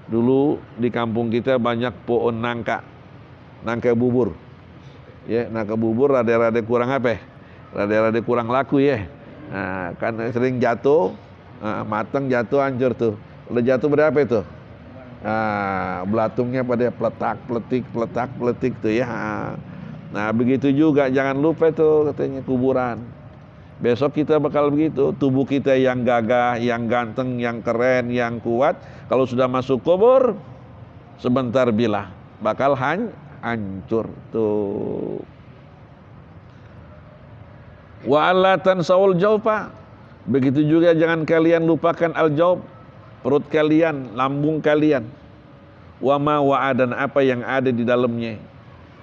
Dulu di kampung kita banyak pohon nangka. Nangka bubur. Ya, nangka bubur rada-rada kurang apa? Rada-rada kurang laku ya. Nah, kan sering jatuh, matang jatuh hancur tuh. Udah jatuh berapa itu? Nah, belatungnya pada peletak peletik tuh ya. Nah, begitu juga jangan lupa tuh katanya kuburan. Besok kita bakal begitu, tubuh kita yang gagah, yang ganteng, yang keren, yang kuat, kalau sudah masuk kubur sebentar bila bakal hancur tuh. Wa alla tansawul jawfa, begitu juga jangan kalian lupakan al-jawf, perut kalian, lambung kalian. Wa ma wa'adan, apa yang ada di dalamnya,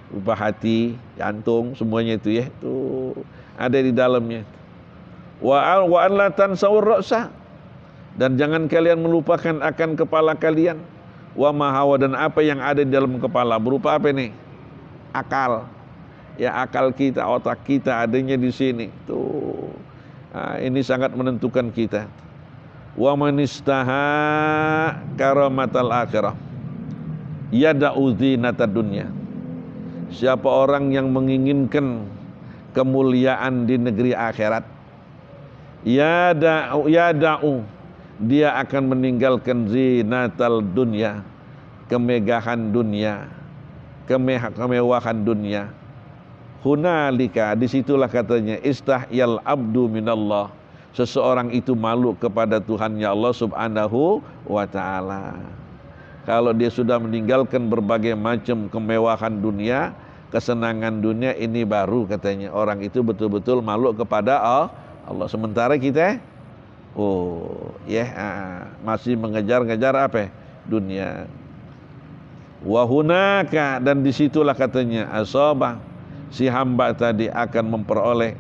rupa hati, jantung, semuanya itu ya, itu ada di dalamnya. Wa an la tansawur ra'sa, dan jangan kalian melupakan akan kepala kalian. Wa ma hawa, dan apa yang ada di dalam kepala, berupa apa nih? Akal. Ya, akal kita, otak kita adanya di sini. Tuh. Nah, ini sangat menentukan kita. Wa man istaha karamatal akhirah yada'u zinatad dunya. Siapa orang yang menginginkan kemuliaan di negeri akhirat, yada'u, dia akan meninggalkan zinatal dunya, kemegahan dunia, kemewahan dunia. Hunalika, disitulah katanya, istahyal abdu minallah, seseorang itu malu kepada Tuhannya Allah subhanahu wa ta'ala. Kalau dia sudah meninggalkan berbagai macam kemewahan dunia, kesenangan dunia, ini baru katanya orang itu betul-betul malu kepada Allah. Sementara kita masih mengejar-ngejar apa? Dunia. Wa hunaka, dan disitulah katanya asabah, si hamba tadi akan memperoleh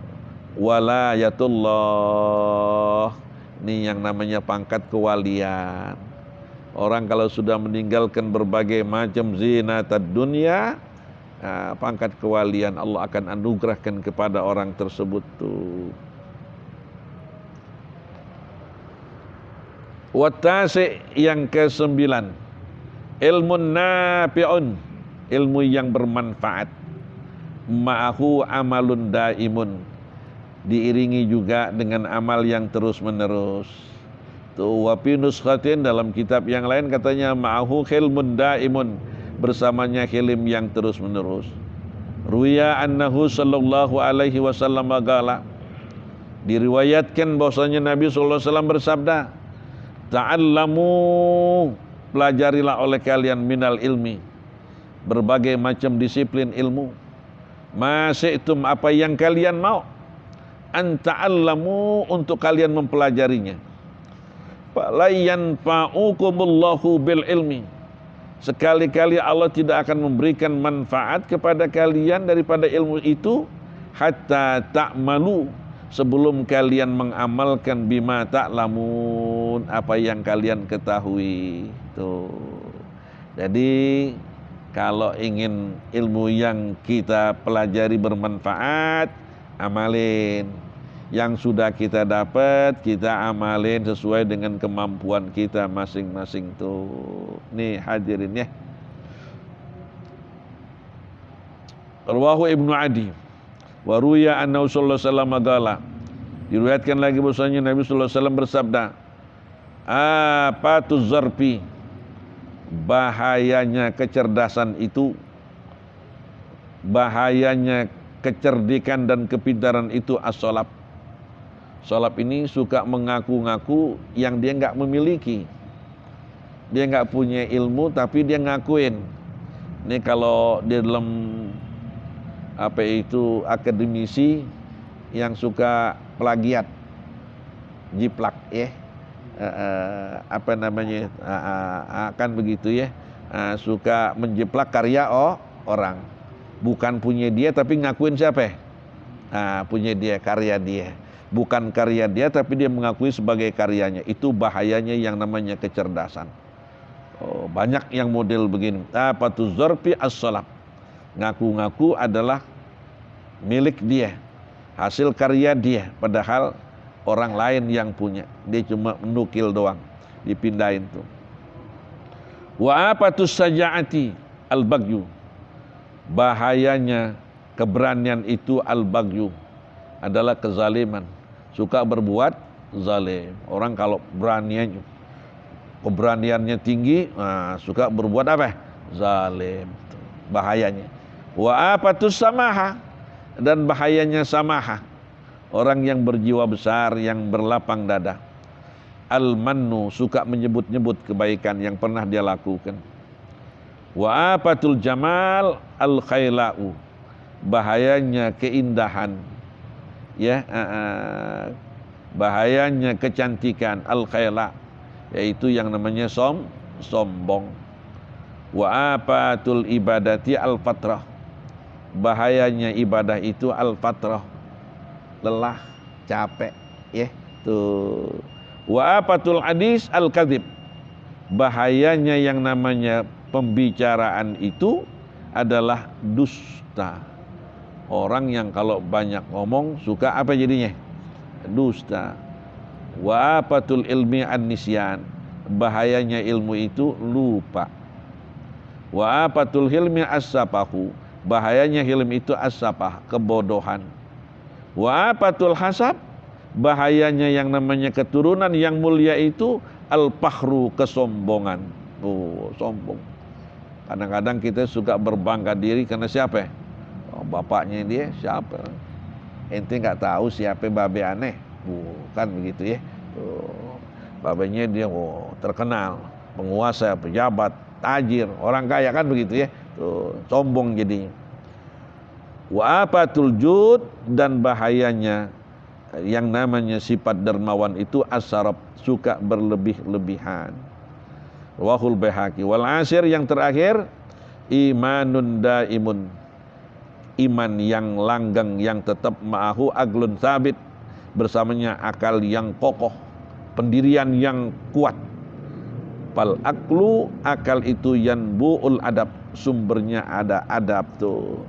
walayatullah, ini yang namanya pangkat kewalian. Orang kalau sudah meninggalkan berbagai macam zinatad dunia, pangkat kewalian Allah akan anugerahkan kepada orang tersebut tuh. Watasi, yang ke-9, ilmun nafi'un, ilmu yang bermanfaat. Ma'ahu amalun daimun, diiringi juga dengan amal yang terus menerus. Tuh, wa fi nuskhatin, dalam kitab yang lain katanya ma'ahu khilmun daimun, bersamanya khilim yang terus menerus. Ruya annahu sallallahu alaihi wasallam qala, diriwayatkan bahwasanya Nabi sallallahu alaihi wasallam bersabda, ta'allamu, pelajarilah oleh kalian minal ilmi, berbagai macam disiplin ilmu. Masyi'tum, apa yang kalian mau, an ta'allamu, untuk kalian mempelajarinya. Fala yanfa'ukumullahu bil ilmi, sekali-kali Allah tidak akan memberikan manfaat kepada kalian daripada ilmu itu, hatta ta'malu, sebelum kalian mengamalkan bima ta'lamun, apa yang kalian ketahui. Tuh. Jadi kalau ingin ilmu yang kita pelajari bermanfaat, amalin. Yang sudah kita dapat, kita amalin sesuai dengan kemampuan kita masing-masing tuh. Nih hadirin ya. Rawahu Ibnu Adi. Wa ruya anna sallallahu alaihi wasallam qala. Diriwayatkan lagi bahwasanya Nabi sallallahu alaihi wasallam bersabda, "Afatuz zarfi." Bahayanya kecerdasan itu, bahayanya kecerdikan dan kepintaran itu as-salab. Salab ini suka mengaku-ngaku yang dia nggak memiliki. Dia nggak punya ilmu tapi dia ngakuin. Ini kalau di dalam apa itu akademisi yang suka plagiat, jiplak ya. Apa namanya? Akan begitu ya. Suka menjiplak karya orang. Bukan punya dia tapi ngakuin siapa? Punya dia, karya dia. Bukan karya dia tapi dia mengakui sebagai karyanya. Itu bahayanya yang namanya kecerdasan. Banyak yang model begini. Afatuz zarfi as-salab. Ngaku-ngaku adalah milik dia, hasil karya dia, padahal orang lain yang punya. Dia cuma menukil doang, dipindahin tuh. Wa afatus sajaati al-baghyu. Bahayanya keberanian itu al-baghyu adalah kezaliman. Suka berbuat zalim. Orang kalau keberaniannya tinggi, suka berbuat apa? Zalim. Bahayanya. Wa afatus samaha, dan bahayanya samaha. Orang yang berjiwa besar, yang berlapang dada. Al-mannu, suka menyebut-nyebut kebaikan yang pernah dia lakukan. Wa afatul jamal al-khailau. Bahayanya keindahan. Ya, bahayanya kecantikan al-khaila, yaitu yang namanya sombong. Wa afatul ibadati al-fatrah. Bahayanya ibadah itu al-fatrah, lelah, capek, ya. Tuh. Wa afatul hadis al-kadzib. Bahayanya yang namanya pembicaraan itu adalah dusta. Orang yang kalau banyak ngomong suka apa jadinya? Dusta. Wa afatul ilmi an-nisyan. Bahayanya ilmu itu lupa. Wa afatul hilmi as-safahu. Bahayanya hilm itu as-safah, kebodohan. Wa afatul hasab. Bahayanya yang namanya keturunan yang mulia itu al-fakhru, kesombongan. Sombong. Kadang-kadang kita suka berbangga diri karena siapa? Bapaknya dia siapa? Ente nggak tahu siapa babe aneh? Bukan begitu ya. Babenya dia terkenal, penguasa, pejabat, tajir, orang kaya, kan begitu ya. Sombong jadinya. Wa afatul jud, dan bahayanya yang namanya sifat dermawan itu as-saraf, suka berlebih-lebihan. Wahul Baihaqi. Wal asir, yang terakhir, imanun daimun. Iman yang langgeng, yang tetap, ma'ahu aglun sabit, bersamanya akal yang kokoh, pendirian yang kuat. Fal aklu, akal itu yanbu'ul adab, sumbernya ada adab tuh.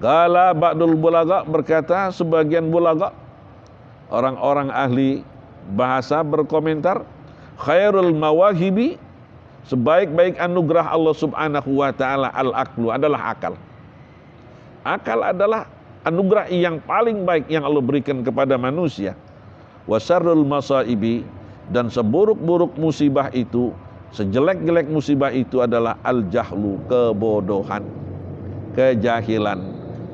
Qala ba'dul bulagha, berkata sebagian bulagha, orang-orang ahli bahasa berkomentar, khairul mawahibi, sebaik-baik anugerah Allah Subhanahu wa taala al-aqlu, adalah akal. Akal adalah anugerah yang paling baik yang Allah berikan kepada manusia. Wa syarrul masaibi, dan seburuk-buruk musibah itu, sejelek-jelek musibah itu adalah al-jahlu, kebodohan, kejahilan.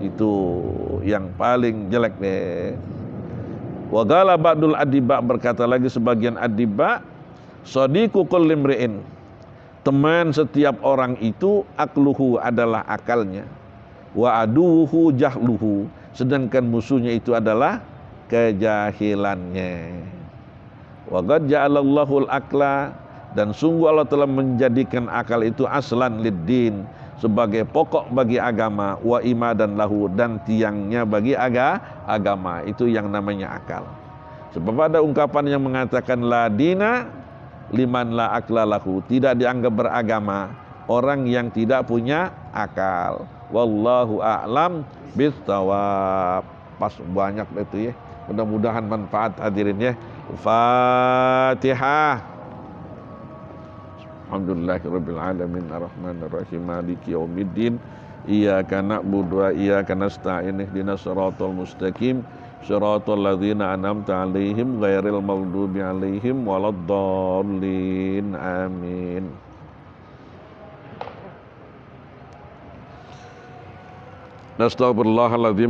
Itu yang paling jelek deh. Wa qala ba'dul adiba, berkata lagi sebagian adiba, sadiqu kulli imri'in, teman setiap orang itu akluhu, adalah akalnya. Wa aduhu jahluhu, sedangkan musuhnya itu adalah kejahilannya. Wa qad ja'alallahu al-aqla, dan sungguh Allah telah menjadikan akal itu aslan lid-din, sebagai pokok bagi agama, wa imadan lahu, dan tiangnya bagi agama. Itu yang namanya akal. Sebab ada ungkapan yang mengatakan la dina liman la akla lahu, tidak dianggap beragama orang yang tidak punya akal. Wallahu a'lam bishawab. Pas banyak itu ya. Mudah-mudahan manfaat hadirin ya. Fatihah. Alhamdulillahirabbil alamin arrahmanir rahim maliki yaumiddin. Iyyaka na'budu wa iyyaka nasta'in ihdinas siratal mustaqim siratal ladzina an'amta 'alaihim ghairil maghdubi 'alaihim waladdallin. Amin. Nastaghfirullahaladzim.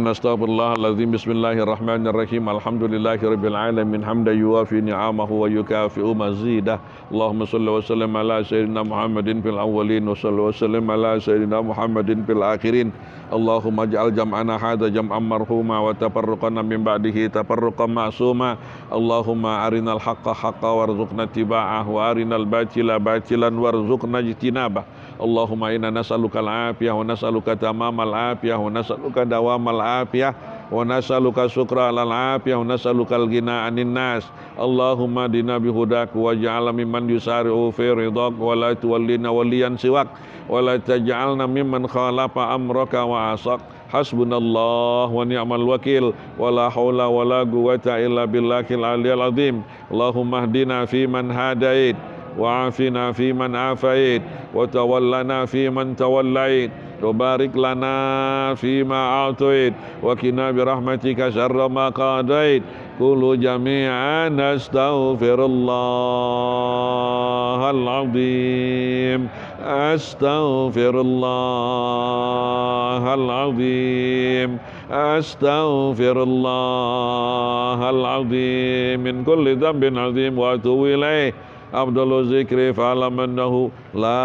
Bismillahirrahmanirrahim. Alhamdulillahirabbil alamin hamdan yuwafi ni'amahu wa yukafi'u mazidah. Allahumma shalli wa sallim ala sayyidina Muhammadin fil awwalin wa shalli wa sallim ala sayyidina Muhammadin fil akhirin. Allahumma ij'al jam'ana hadza jam'an marhuma wa tafarruqana min ba'dihi tafarruqan ma'suma. Allahumma arinal haqqa haqqan warzuqna ittiba'ah wa arinal batila batilan warzuqna ijtinabah. Allahumma inna nas'aluka al-afiyah wa nas'aluka tamamal afiyah wa nas'aluka dawamal afiyah wa nas'aluka syukra alal afiyah wa nas'aluka al-ghina 'anil nas. Allahumma dina bihudak waj'alna mimman yusari'u fi ridhak wa la tuwallina waliyan siwak wa la taj'alna mimman khalafa amraka wa asak. Hasbunallah wa ni'mal wakil wa la haula wa la quwwata illa billahil aliyyil azim. Allahumma hdina fi man hadait wa afina fi man afait wa tawallana fi man tawallait wa barik lana fi ma a'tait wa qina bi rahmatika syarra ma qadait. Qulu jami'an astaghfirullahal azim astaghfirullahal azim astaghfirullahal azim min kulli dhanbin azim wa atubu ilaih. Abdul zikri fa'lam annahu la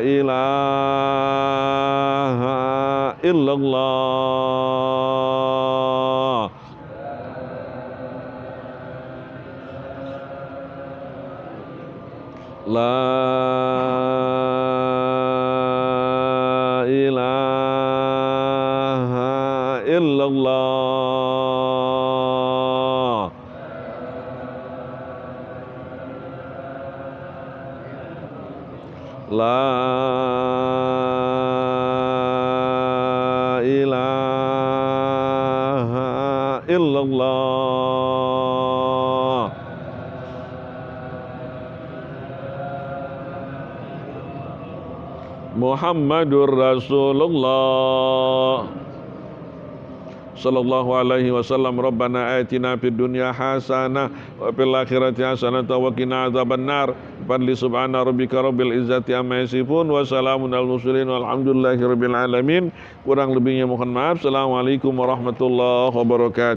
ilaha illallah. La ilaha illallah. La ilaha illallah. Muhammadur Rasulullah sallallahu alaihi wasallam. Rabbana atina fid dunya hasanah wa fil akhirati hasanah wa qina adzabannar. Fadli subhana rabbika rabbil izzati amma yasifun wa salamun alal mursalin walhamdulillahi rabbil alamin. Kurang lebihnya mohon maaf. Assalamualaikum warahmatullahi wabarakatuh.